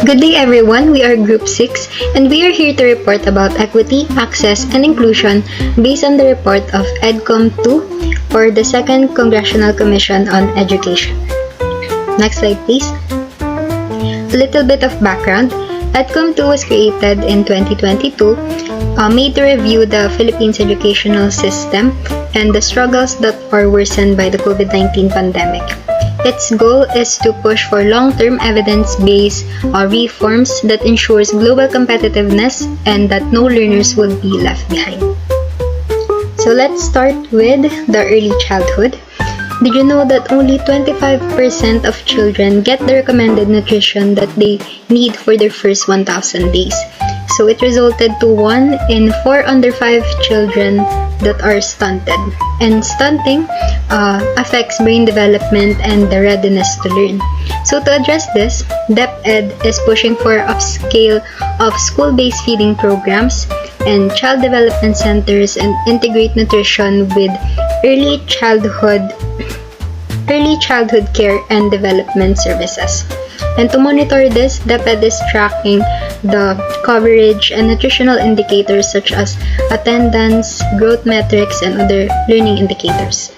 Good day everyone, we are Group 6 and we are here to report about equity, access, and inclusion based on the report of EDCOM 2 or the Second Congressional Commission on Education. Next slide please. A little bit of background. EDCOM 2 was created in 2022, made to review the Philippines educational system and the struggles that are worsened by the COVID-19 pandemic. Its goal is to push for long-term evidence-based reforms that ensures global competitiveness and that no learners will be left behind. So let's start with the early childhood. Did you know that only 25% of children get the recommended nutrition that they need for their first 1,000 days? So it resulted to 1 in 4 under 5 children that are stunted. And stunting affects brain development and the readiness to learn. So to address this, DepEd is pushing for upscale of school-based feeding programs and child development centers and integrate nutrition with early childhood care and development services. And to monitor this, DepEd is tracking the coverage and nutritional indicators such as attendance, growth metrics, and other learning indicators.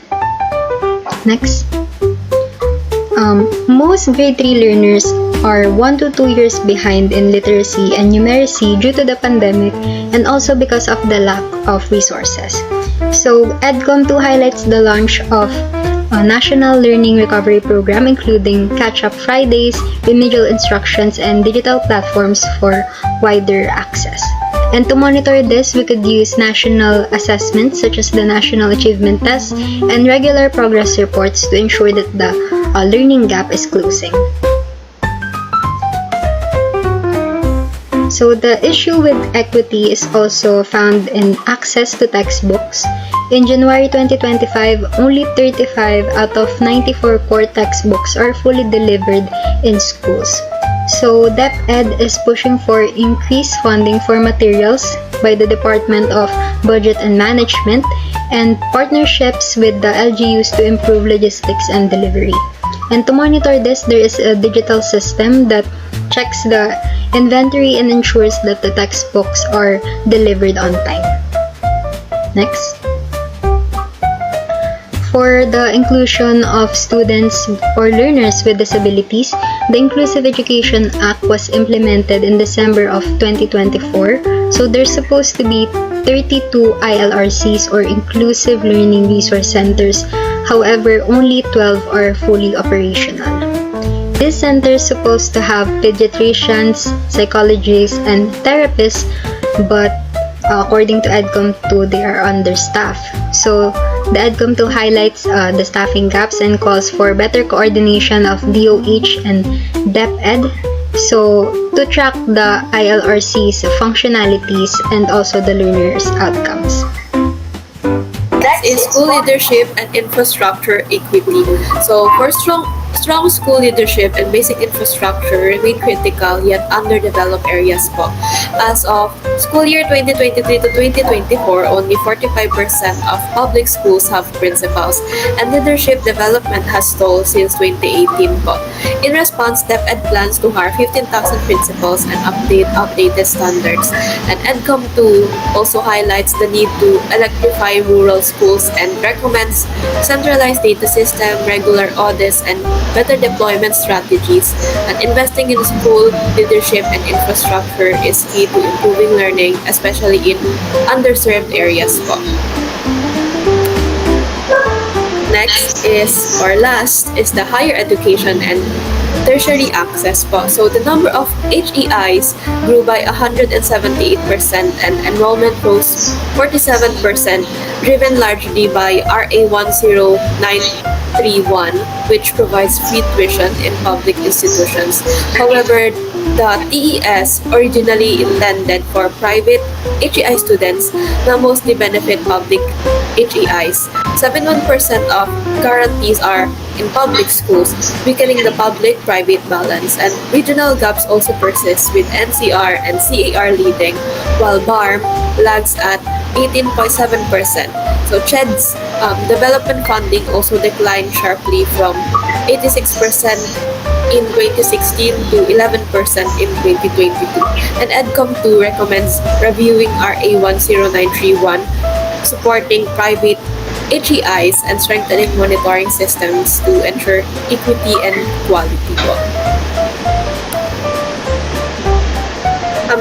Next. Most grade 3 learners are 1 to 2 years behind in literacy and numeracy due to the pandemic and also because of the lack of resources. So, EDCOM 2 highlights the launch of a National Learning Recovery Program including Catch-up Fridays, remedial instructions, and digital platforms for wider access. And to monitor this, we could use national assessments such as the National Achievement Test and regular progress reports to ensure that the learning gap is closing. So the issue with equity is also found in access to textbooks. In January 2025, only 35 out of 94 core textbooks are fully delivered in schools. So DepEd is pushing for increased funding for materials by the Department of Budget and Management and partnerships with the LGUs to improve logistics and delivery. And to monitor this, there is a digital system that checks the inventory and ensures that the textbooks are delivered on time. Next. For the inclusion of students or learners with disabilities, the Inclusive Education Act was implemented in December of 2024. So there's supposed to be 32 ILRCs or Inclusive Learning Resource Centers. However, only 12 are fully operational. This center is supposed to have pediatricians, psychologists, and therapists, but according to EDCOM 2, they are understaffed. So, the EDCOM 2 highlights the staffing gaps and calls for better coordination of DOH and DepEd. So, to track the ILRC's functionalities and also the learners' outcomes. Next is school leadership and infrastructure equity. So, for strong school leadership and basic infrastructure remain critical yet underdeveloped areas po. As of school year 2023 to 2024, only 45% of public schools have principals, and leadership development has stalled since 2018 po. In response, DepEd plans to hire 15,000 principals and update updated standards. And EDCOM 2 also highlights the need to electrify rural schools and recommends centralized data system, regular audits, and better deployment strategies. And investing in school leadership and infrastructure is key to improving learning, especially in underserved areas po. Next is, or last, is the higher education and tertiary access po. So the number of HEIs grew by 178% and enrollment rose 47%, driven largely by RA 10931, which provides free tuition in public institutions. However, the TES, originally intended for private HEI students, now mostly benefit public HEIs. 71% of guarantees are in public schools, weakening the public-private balance, and regional gaps also persist with NCR and CAR leading, while BARM lags at 18.7%. So CHED's development funding also declined sharply from 86% in 2016 to 11% in 2022. And EDCOM 2 recommends reviewing RA 10931, supporting private HEIs and strengthening monitoring systems to ensure equity and quality po.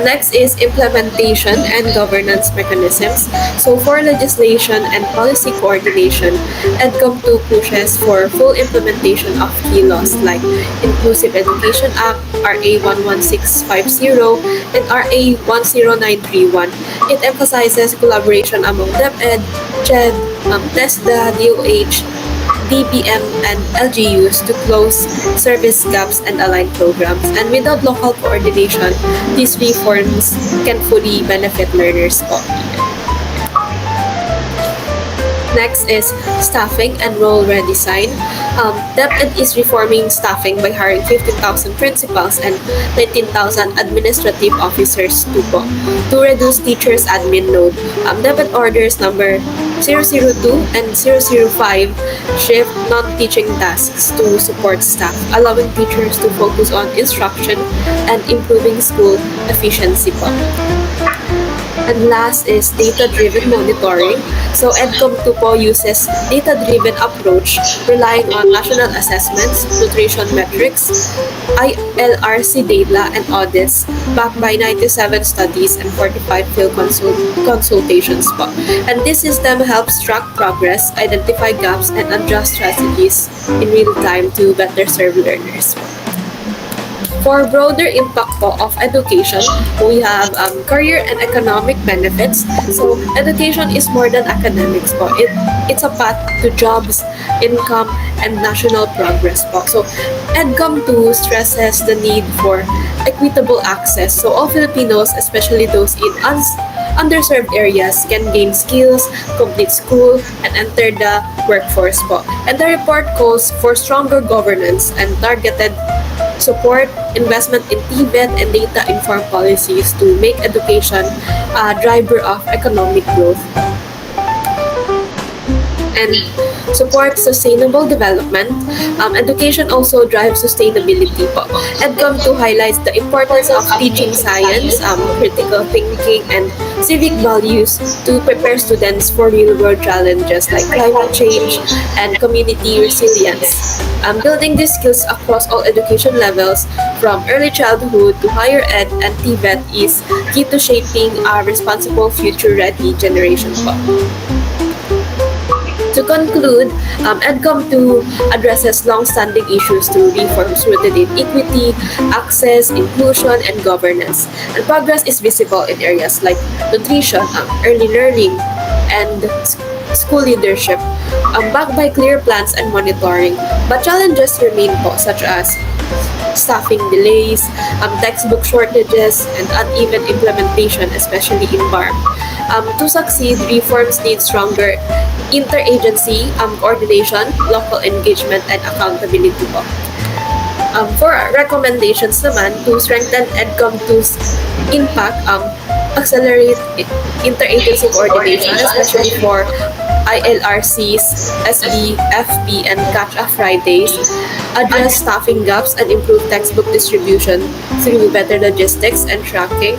Next is implementation and governance mechanisms. So for legislation and policy coordination, EDCOM 2 pushes for full implementation of key laws like Inclusive Education Act, RA 11650, and RA 10931. It emphasizes collaboration among DepEd, CHED, TESDA, DOH, DBM, and LGUs to close service gaps and align programs. And without local coordination, these reforms can fully benefit learners po. Next is staffing and role redesign. DepEd is reforming staffing by hiring 15,000 principals and 19,000 administrative officers to reduce teachers' admin load. DepEd orders number 002 and 005 shift non-teaching tasks to support staff, allowing teachers to focus on instruction and improving school efficiency po. And last is data-driven monitoring. So EDCOM 2 po uses data-driven approach relying on national assessments, nutrition metrics, ILRC data, and audits backed by 97 studies and 45 field consultations po. And this system helps track progress, identify gaps, and adjust strategies in real time to better serve learners. For broader impact po of education, we have career and economic benefits. So education is more than academics po. It's a path to jobs, income, and national progress po. So EDCOM 2 stresses the need for equitable access. So all Filipinos, especially those in underserved areas, can gain skills, complete school, and enter the workforce po. And the report calls for stronger governance and targeted support, investment in TVET and data-informed policies to make education a driver of economic growth. And support sustainable development. Education also drives sustainability po. EDCOM 2 highlights the importance of teaching science, critical thinking, and civic values to prepare students for real-world challenges like climate change and community resilience. Building these skills across all education levels, from early childhood to higher ed and TVET, is key to shaping a responsible, future-ready generation po. To conclude, EDCOM 2 addresses long-standing issues through reforms rooted in equity, access, inclusion, and governance. And progress is visible in areas like nutrition, early learning, and school leadership, backed by clear plans and monitoring. But challenges remain po, such as staffing delays, textbook shortages, and uneven implementation, especially in BARM. To succeed, reforms need stronger interagency coordination, local engagement, and accountability po. For recommendations naman, to strengthen EDCOM 2's impact, accelerate interagency coordination, especially for ILRCs, SB, FP, and Catch-Up Fridays, address staffing gaps and improve textbook distribution through better logistics and tracking,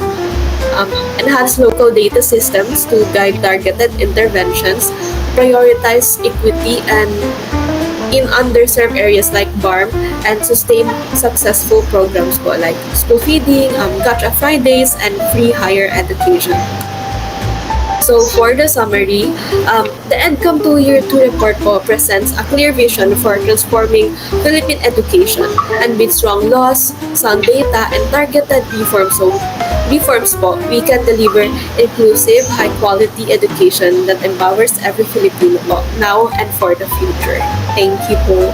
enhance local data systems to guide targeted interventions, prioritize equity and in underserved areas like BARM, and sustain successful programs po like school feeding, Catch-Up Fridays, and free higher education. So for the summary, the EDCOM 2 Year 2 report po presents a clear vision for transforming Philippine education, and with strong laws, sound data, and targeted reforms po, we can deliver inclusive, high-quality education that empowers every Filipino po, now and for the future. Thank you po.